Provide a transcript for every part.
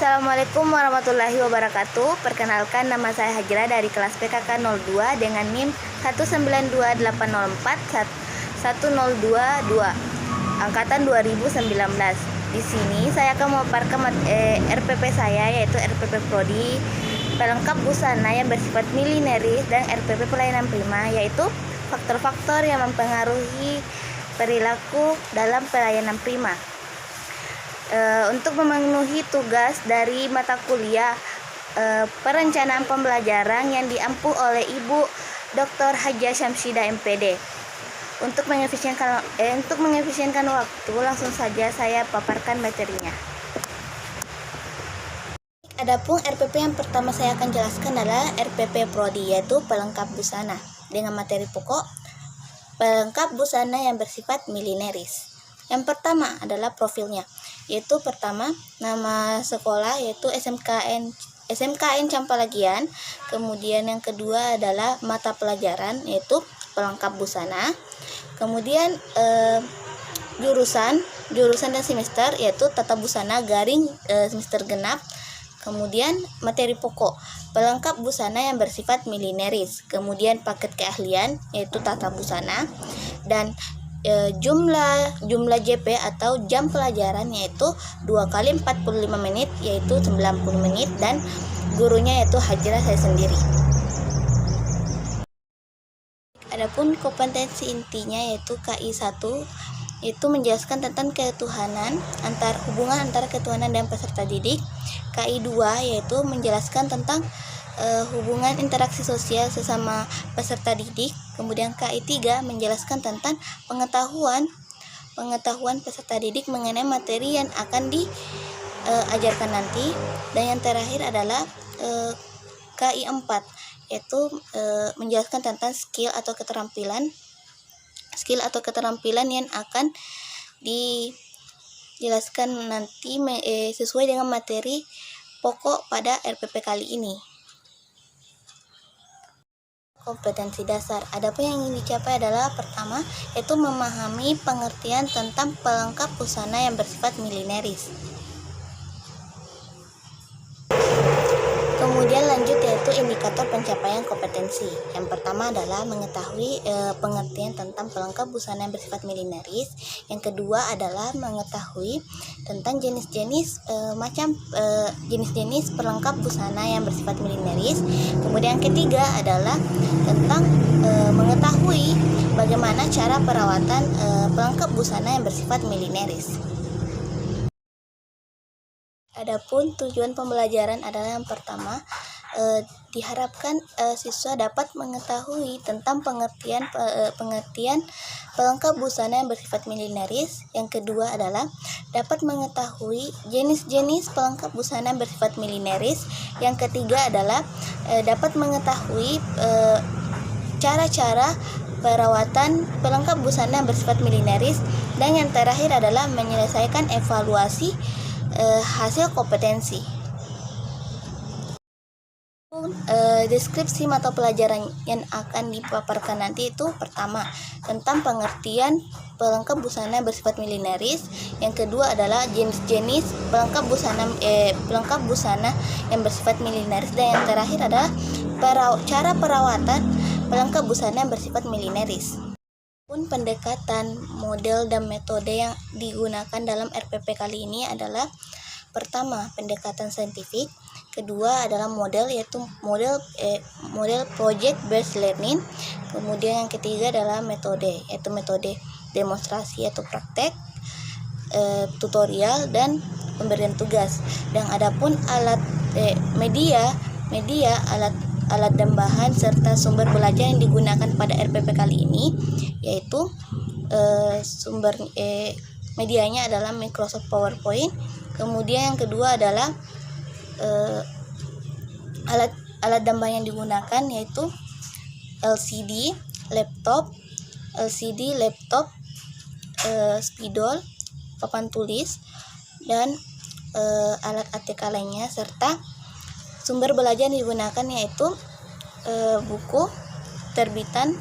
Assalamualaikum warahmatullahi wabarakatuh. Perkenalkan, nama saya Hajra dari kelas PKK 02 dengan NIM 192804102 angkatan 2019. Di sini saya akan memaparkan RPP saya, yaitu RPP Prodi pelengkap busana yang bersifat milineris, dan RPP pelayanan prima, yaitu faktor-faktor yang mempengaruhi perilaku dalam pelayanan prima. Untuk memenuhi tugas dari mata kuliah perencanaan pembelajaran yang diampu oleh Ibu Dr. Hajah Syamsidah MPD. Untuk mengefisienkan waktu, langsung saja saya paparkan materinya. Adapun RPP yang pertama saya akan jelaskan adalah RPP Prodi, yaitu pelengkap busana dengan materi pokok pelengkap busana yang bersifat milineris. Yang pertama adalah profilnya, yaitu pertama nama sekolah, yaitu SMKN Campalagian. Kemudian yang kedua adalah mata pelajaran, yaitu pelengkap busana. Kemudian jurusan dan semester, yaitu tata busana garing semester genap. Kemudian materi pokok pelengkap busana yang bersifat milineris. Kemudian paket keahlian, yaitu tata busana. Dan jumlah JP atau jam pelajaran, yaitu 2 kali 45 menit, yaitu 90 menit, dan gurunya yaitu Hajra saya sendiri. Adapun kompetensi intinya yaitu KI 1, itu menjelaskan tentang hubungan antara ketuhanan dan peserta didik. KI 2 yaitu menjelaskan tentang hubungan interaksi sosial sesama peserta didik. Kemudian KI 3 menjelaskan tentang pengetahuan peserta didik mengenai materi yang akan diajarkan nanti. Dan yang terakhir adalah KI 4, yaitu menjelaskan tentang skill atau keterampilan yang akan dijelaskan nanti sesuai dengan materi pokok pada RPP kali ini. Kompetensi dasar. Adapun yang ingin dicapai adalah pertama, yaitu memahami pengertian tentang pelengkap busana yang bersifat milineris. Kemudian lanjut, yaitu indikator pencapaian kompetensi. Yang pertama adalah mengetahui pengertian tentang pelengkap busana yang bersifat milineris. Yang kedua adalah mengetahui tentang jenis-jenis pelengkap busana yang bersifat milineris. Kemudian yang ketiga adalah tentang mengetahui bagaimana cara perawatan pelengkap busana yang bersifat milineris. Adapun tujuan pembelajaran adalah yang pertama, diharapkan siswa dapat mengetahui tentang pengertian pelengkap busana yang bersifat milineris. Yang kedua adalah dapat mengetahui jenis-jenis pelengkap busana yang bersifat milineris. Yang ketiga adalah dapat mengetahui cara-cara perawatan pelengkap busana yang bersifat milineris. Dan yang terakhir adalah menyelesaikan evaluasi hasil kompetensi. Deskripsi mata pelajaran yang akan dipaparkan nanti itu pertama tentang pengertian pelengkap busana yang bersifat milineris. Yang kedua adalah jenis-jenis pelengkap busana yang bersifat milineris. Dan yang terakhir adalah cara perawatan pelengkap busana yang bersifat milineris. Pendekatan, model, dan metode yang digunakan dalam RPP kali ini adalah pertama, pendekatan saintifik. Kedua adalah model, yaitu model project based learning. Kemudian yang ketiga adalah metode, yaitu metode demonstrasi atau praktek, tutorial, dan pemberian tugas. Dan adapun media, alat dan bahan serta sumber belajar yang digunakan pada RPP kali ini, yaitu medianya adalah Microsoft PowerPoint. Kemudian yang kedua adalah alat dan bahan yang digunakan, yaitu LCD laptop, spidol, papan tulis, dan alat ATK lainnya, serta sumber belajar yang digunakan yaitu buku terbitan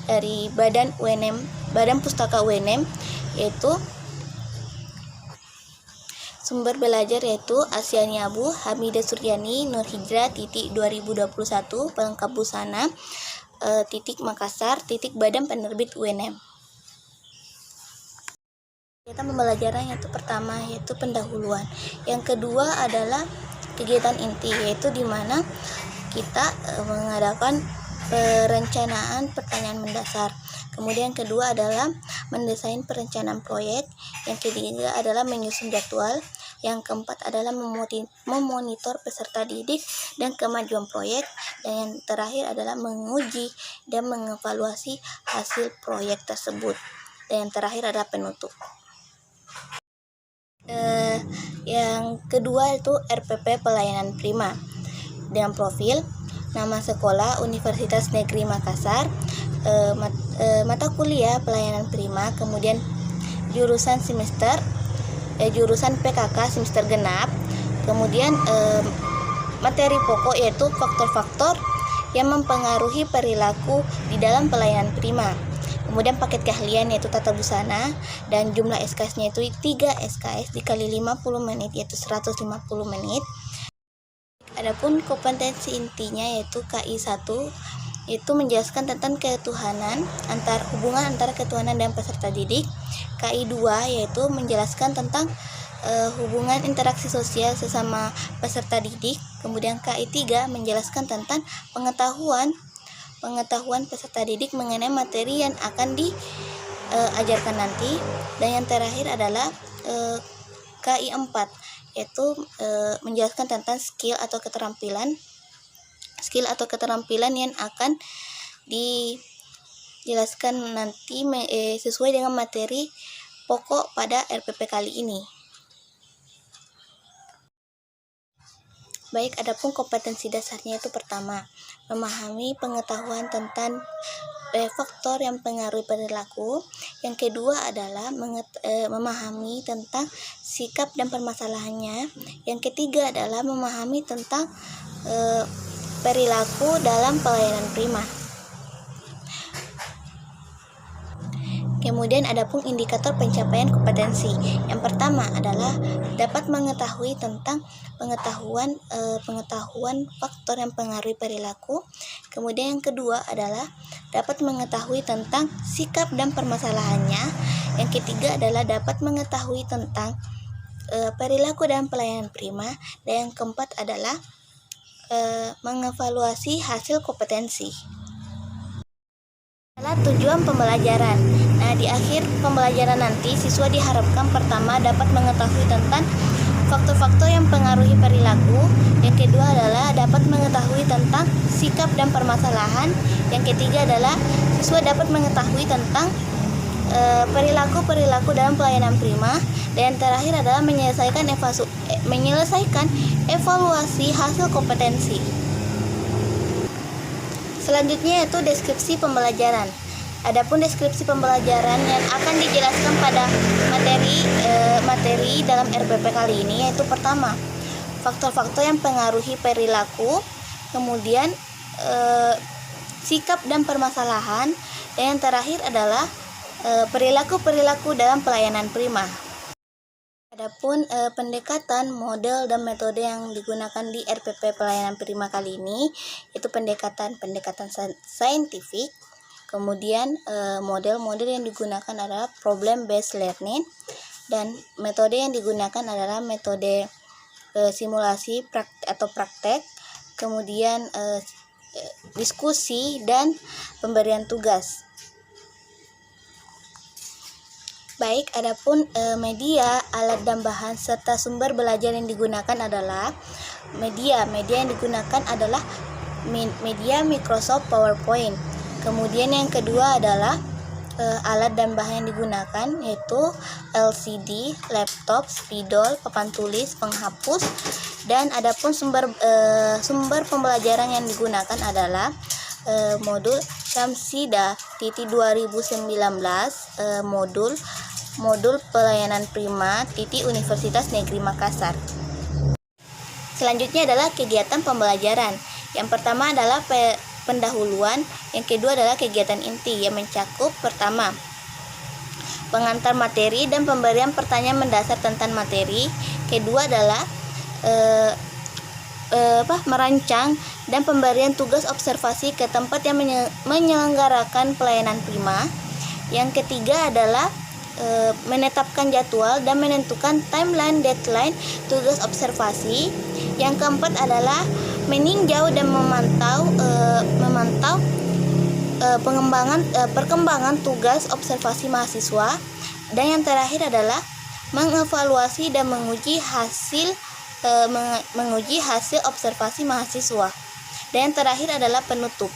dari Badan Pustaka UNM, yaitu sumber belajar yaitu Asyani Abu, Hamidah Suryani, Nur Hijrah, 2021, pelengkap busana, Makassar, Badan Penerbit UNM. Kegiatan pembelajaran yaitu pertama yaitu pendahuluan. Yang kedua adalah kegiatan inti, yaitu di mana kita mengadakan perencanaan pertanyaan mendasar. Kemudian kedua adalah mendesain perencanaan proyek. Yang ketiga adalah menyusun jadwal. Yang keempat adalah memonitor peserta didik dan kemajuan proyek. Dan yang terakhir adalah menguji dan mengevaluasi hasil proyek tersebut. Dan yang terakhir adalah penutup. Yang kedua itu RPP Pelayanan Prima dengan profil nama sekolah Universitas Negeri Makassar, mata kuliah pelayanan prima, kemudian jurusan jurusan PKK semester genap, kemudian materi pokok yaitu faktor-faktor yang mempengaruhi perilaku di dalam pelayanan prima. Kemudian paket keahlian yaitu tata busana, dan jumlah SKS-nya itu 3 SKS dikali 50 menit yaitu 150 menit. Adapun kompetensi intinya yaitu KI 1 itu menjelaskan tentang hubungan antara ketuhanan dan peserta didik. KI 2 yaitu menjelaskan tentang hubungan interaksi sosial sesama peserta didik. Kemudian KI 3 menjelaskan tentang pengetahuan peserta didik mengenai materi yang akan diajarkan nanti. Dan yang terakhir adalah KI 4 yaitu menjelaskan tentang skill atau keterampilan yang akan dijelaskan nanti sesuai dengan materi pokok pada RPP kali ini. Baik, adapun kompetensi dasarnya itu pertama, memahami pengetahuan tentang faktor yang mempengaruhi perilaku. Yang kedua adalah memahami tentang sikap dan permasalahannya. Yang ketiga adalah memahami tentang perilaku dalam pelayanan prima. Kemudian adapun indikator pencapaian kompetensi. Yang pertama adalah dapat mengetahui tentang pengetahuan faktor yang mempengaruhi perilaku. Kemudian yang kedua adalah dapat mengetahui tentang sikap dan permasalahannya. Yang ketiga adalah dapat mengetahui tentang perilaku dan pelayanan prima. Dan yang keempat adalah mengevaluasi hasil kompetensi. Adalah tujuan pembelajaran. Nah, di akhir pembelajaran nanti siswa diharapkan pertama dapat mengetahui tentang faktor-faktor yang mempengaruhi perilaku. Yang kedua adalah dapat mengetahui tentang sikap dan permasalahan. Yang ketiga adalah siswa dapat mengetahui tentang perilaku dalam pelayanan prima. Dan yang terakhir adalah menyelesaikan evaluasi hasil kompetensi. Selanjutnya yaitu deskripsi pembelajaran. Adapun deskripsi pembelajaran yang akan dijelaskan pada materi dalam RPP kali ini yaitu pertama, faktor-faktor yang mempengaruhi perilaku, kemudian sikap dan permasalahan, dan yang terakhir adalah perilaku dalam pelayanan prima. Adapun pendekatan, model, dan metode yang digunakan di RPP Pelayanan Prima kali ini itu pendekatan saintifik. Kemudian model-model yang digunakan adalah problem based learning, dan metode yang digunakan adalah metode simulasi atau praktek. Kemudian diskusi dan pemberian tugas. Baik, adapun media, alat dan bahan serta sumber belajar yang digunakan adalah media yang digunakan adalah media Microsoft PowerPoint. Kemudian yang kedua adalah alat dan bahan yang digunakan yaitu LCD, laptop, spidol, papan tulis, penghapus. Dan adapun sumber pembelajaran yang digunakan adalah modul Syamsidah 2019, modul pelayanan prima Universitas Negeri Makassar. Selanjutnya adalah kegiatan pembelajaran. Yang pertama adalah pendahuluan, yang kedua adalah kegiatan inti yang mencakup pertama, pengantar materi dan pemberian pertanyaan mendasar tentang materi. Kedua adalah merancang dan pemberian tugas observasi ke tempat yang menyelenggarakan pelayanan prima. Yang ketiga adalah menetapkan jadwal dan menentukan timeline deadline tugas observasi. Yang keempat adalah meninjau dan memantau perkembangan tugas observasi mahasiswa. Dan yang terakhir adalah mengevaluasi dan menguji hasil observasi mahasiswa. Dan yang terakhir adalah penutup.